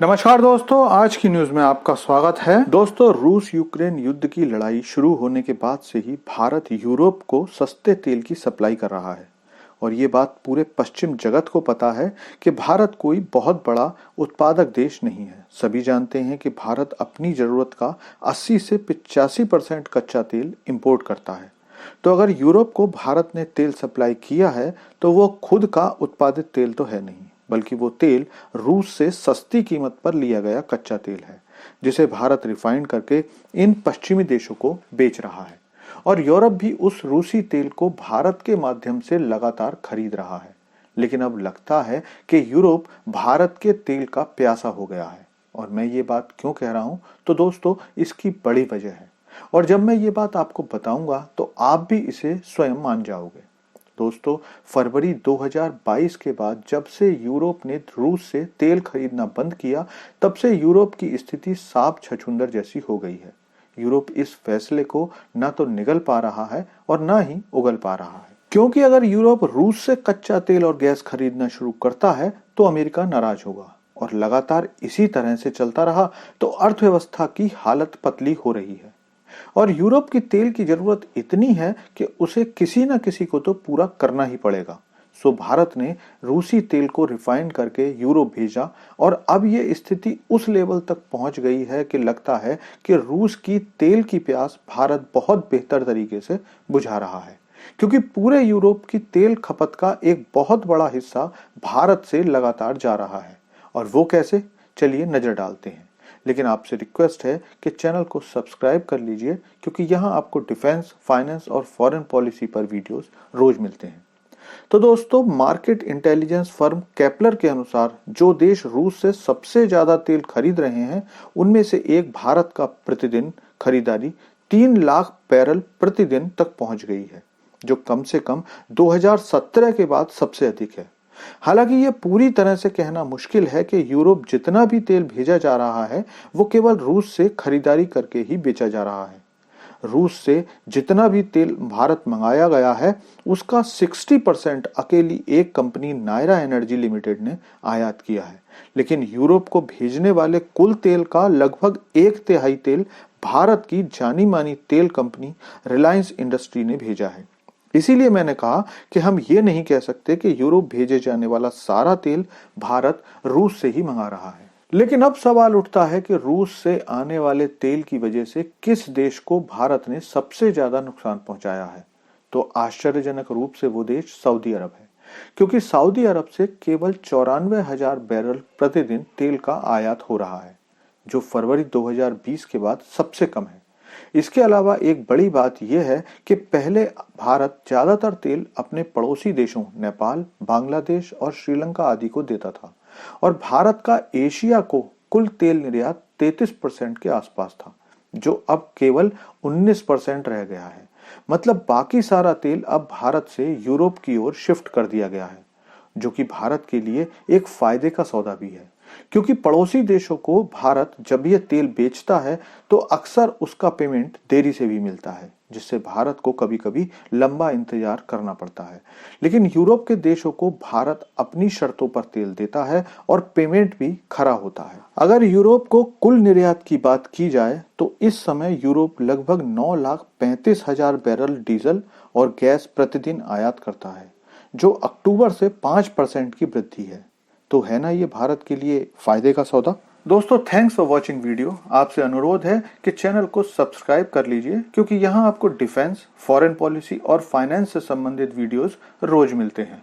नमस्कार दोस्तों, आज की न्यूज में आपका स्वागत है। दोस्तों, रूस यूक्रेन युद्ध की लड़ाई शुरू होने के बाद से ही भारत यूरोप को सस्ते तेल की सप्लाई कर रहा है और ये बात पूरे पश्चिम जगत को पता है कि भारत कोई बहुत बड़ा उत्पादक देश नहीं है। सभी जानते हैं कि भारत अपनी जरूरत का 80 से 85% कच्चा तेल इंपोर्ट करता है। तो अगर यूरोप को भारत ने तेल सप्लाई किया है तो वो खुद का उत्पादित तेल तो है नहीं, बल्कि वो तेल रूस से सस्ती कीमत पर लिया गया कच्चा तेल है, जिसे भारत रिफाइंड करके इन पश्चिमी देशों को बेच रहा है। और यूरोप भी उस रूसी तेल को भारत के माध्यम से लगातार खरीद रहा है। लेकिन अब लगता है कि यूरोप भारत के तेल का प्यासा हो गया है। और मैं ये बात क्यों कह रहा हूं, तो दोस्तों इसकी बड़ी वजह है और जब मैं ये बात आपको बताऊंगा तो आप भी इसे स्वयं मान जाओगे। दोस्तों, फरवरी 2022 के बाद जब से यूरोप ने रूस से तेल खरीदना बंद किया, तब से यूरोप की स्थिति साफ छछूंदर जैसी हो गई है। यूरोप इस फैसले को ना तो निगल पा रहा है और ना ही उगल पा रहा है, क्योंकि अगर यूरोप रूस से कच्चा तेल और गैस खरीदना शुरू करता है तो अमेरिका नाराज होगा और लगातार इसी तरह से चलता रहा तो अर्थव्यवस्था की हालत पतली हो रही है। और यूरोप की तेल की जरूरत इतनी है कि उसे किसी न किसी को तो पूरा करना ही पड़ेगा। सो भारत ने रूसी तेल को रिफाइन करके यूरोप भेजा और अब ये स्थिति उस लेवल तक पहुंच गई है कि लगता है कि रूस की तेल की प्यास भारत बहुत बेहतर तरीके से बुझा रहा है, क्योंकि पूरे यूरोप की तेल खपत का एक बहुत बड़ा हिस्सा भारत से लगातार जा रहा है। और वो कैसे, चलिए नजर डालते हैं। लेकिन आपसे रिक्वेस्ट है कि चैनल को सब्सक्राइब कर लीजिए, क्योंकि यहाँ आपको डिफेंस, फाइनेंस और फॉरेन पॉलिसी पर वीडियोस रोज मिलते हैं। तो दोस्तों, मार्केट इंटेलिजेंस फर्म केपलर के अनुसार जो देश रूस से सबसे ज्यादा तेल खरीद रहे हैं, उनमें से एक भारत का प्रतिदिन खरीदारी 3 लाख बैरल प्रतिदिन तक पहुंच गई है, जो कम से कम 2017 के बाद सबसे अधिक है। हालांकि ये पूरी तरह से कहना मुश्किल है कि यूरोप जितना भी तेल भेजा जा रहा है वो केवल रूस से खरीदारी करके ही बेचा जा रहा है। रूस से जितना भी तेल भारत मंगाया गया है उसका 60% अकेली एक कंपनी नायरा एनर्जी लिमिटेड ने आयात किया है। लेकिन यूरोप को भेजने वाले कुल तेल का लगभग 1/3 तेल भारत की जानी मानी तेल कंपनी रिलायंस इंडस्ट्री ने भेजा है। इसीलिए मैंने कहा कि हम ये नहीं कह सकते कि यूरोप भेजे जाने वाला सारा तेल भारत रूस से ही मंगा रहा है। लेकिन अब सवाल उठता है कि रूस से आने वाले तेल की वजह से किस देश को भारत ने सबसे ज्यादा नुकसान पहुंचाया है। तो आश्चर्यजनक रूप से वो देश सऊदी अरब है, क्योंकि सऊदी अरब से केवल 94,000 बैरल प्रतिदिन तेल का आयात हो रहा है, जो फरवरी 2020 के बाद सबसे कम है। इसके अलावा एक बड़ी बात यह है कि पहले भारत ज्यादातर तेल अपने पड़ोसी देशों नेपाल, बांग्लादेश और श्रीलंका आदि को देता था और भारत का एशिया को कुल तेल निर्यात 33% के आसपास था, जो अब केवल 19% रह गया है। मतलब बाकी सारा तेल अब भारत से यूरोप की ओर शिफ्ट कर दिया गया है, जो कि भारत के लिए एक फायदे का सौदा भी है, क्योंकि पड़ोसी देशों को भारत जब ये तेल बेचता है तो अक्सर उसका पेमेंट देरी से भी मिलता है, जिससे भारत को कभी कभी लंबा इंतजार करना पड़ता है। लेकिन यूरोप के देशों को भारत अपनी शर्तों पर तेल देता है और पेमेंट भी खरा होता है। अगर यूरोप को कुल निर्यात की बात की जाए तो इस समय यूरोप लगभग 9,35,000 बैरल डीजल और गैस प्रतिदिन आयात करता है, जो अक्टूबर से 5% की वृद्धि है। तो है ना ये भारत के लिए फायदे का सौदा। दोस्तों, थैंक्स फॉर वॉचिंग वीडियो। आपसे अनुरोध है कि चैनल को सब्सक्राइब कर लीजिए, क्योंकि यहाँ आपको डिफेंस, फॉरेन पॉलिसी और फाइनेंस से संबंधित वीडियोस रोज मिलते हैं।